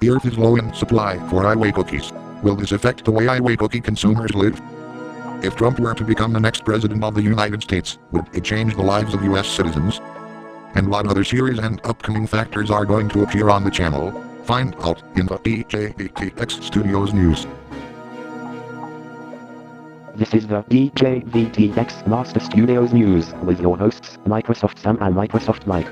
The Earth is low in supply for iWay cookies. Will this affect the way iWay cookie consumers live? If Trump were to become the next president of the United States, would it change the lives of US citizens? And what other series and upcoming factors are going to appear on the channel? Find out in the DJVTX Studios news. This is the DJVTX Master Studios news with your hosts, Microsoft Sam and Microsoft Mike.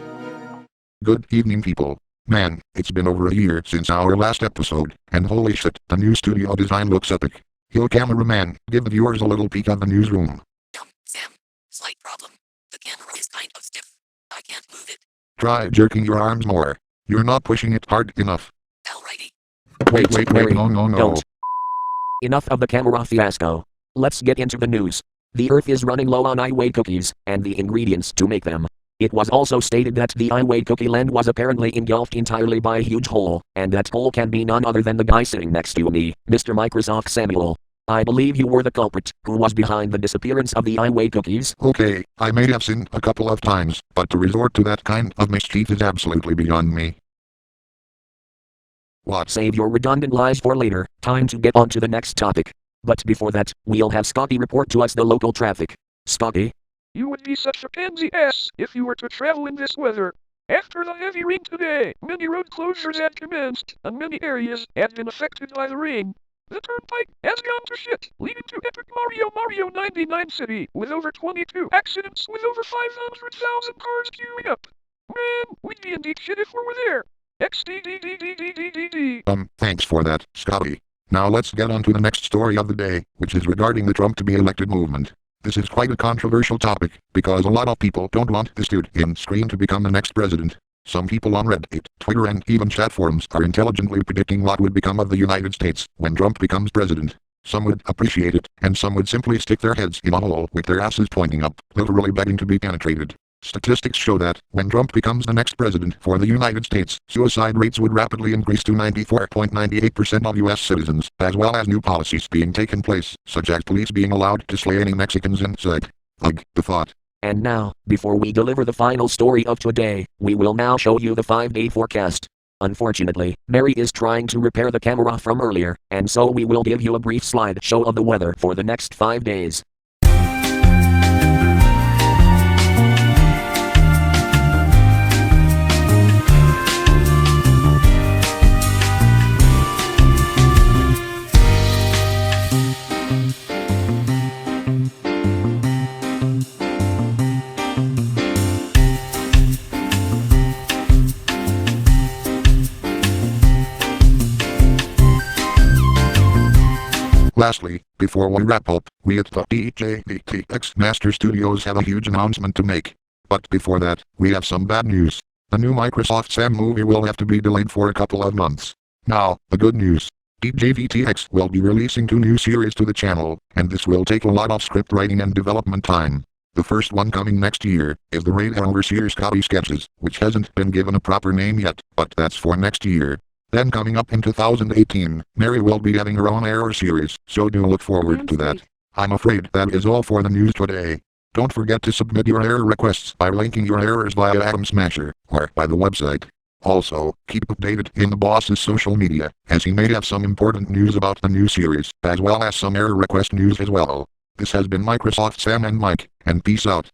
Good evening, people. Man, it's been over a year since our last episode, and holy shit, the new studio design looks epic. Yo, cameraman, give the viewers a little peek at the newsroom. Sam, slight problem. The camera is kind of stiff. I can't move it. Try jerking your arms more. You're not pushing it hard enough. Alrighty. Wait, Mary, no. Don't. Enough of the camera fiasco. Let's get into the news. The Earth is running low on iWay cookies, and the ingredients to make them. It was also stated that the iWay cookie land was apparently engulfed entirely by a huge hole, and that hole can be none other than the guy sitting next to me, Mr. Microsoft Samuel. I believe you were the culprit who was behind the disappearance of the iWay cookies. Okay, I may have sinned a couple of times, but to resort to that kind of mischief is absolutely beyond me. What? Save your redundant lies for later. Time to get on to the next topic. But before that, we'll have Scotty report to us the local traffic. Scotty? You would be such a pansy ass if you were to travel in this weather. After the heavy rain today, many road closures had commenced, and many areas have been affected by the rain. The turnpike has gone to shit, leading to Epic Mario 99 City, with over 22 accidents with over 500,000 cars queuing up. Man, we'd be in deep shit if we were there. XDDDDDDD. Thanks for that, Scotty. Now let's get on to the next story of the day, which is regarding the Trump to be elected movement. This is quite a controversial topic, because a lot of people don't want this dude in screen to become the next president. Some people on Reddit, Twitter and even chat forums are intelligently predicting what would become of the United States when Trump becomes president. Some would appreciate it, and some would simply stick their heads in a hole with their asses pointing up, literally begging to be penetrated. Statistics show that, when Trump becomes the next president for the United States, suicide rates would rapidly increase to 94.98% of U.S. citizens, as well as new policies being taken place, such as police being allowed to slay any Mexicans in sight. Ugh, the thought. And now, before we deliver the final story of today, we will now show you the 5-day forecast. Unfortunately, Mary is trying to repair the camera from earlier, and so we will give you a brief slideshow of the weather for the next 5 days. Lastly, before we wrap up, we at the DJVTX Master Studios have a huge announcement to make. But before that, we have some bad news. The new Microsoft Sam movie will have to be delayed for a couple of months. Now, the good news. DJVTX will be releasing 2 new series to the channel, and this will take a lot of script writing and development time. The first one coming next year is the Raid Overseer Scotty Sketches, which hasn't been given a proper name yet, but that's for next year. Then coming up in 2018, Mary will be having her own error series, so do look forward to that. I'm afraid that is all for the news today. Don't forget to submit your error requests by linking your errors via Atom Smasher, or by the website. Also, keep updated in the boss's social media, as he may have some important news about the new series, as well as some error request news as well. This has been Microsoft Sam and Mike, and peace out.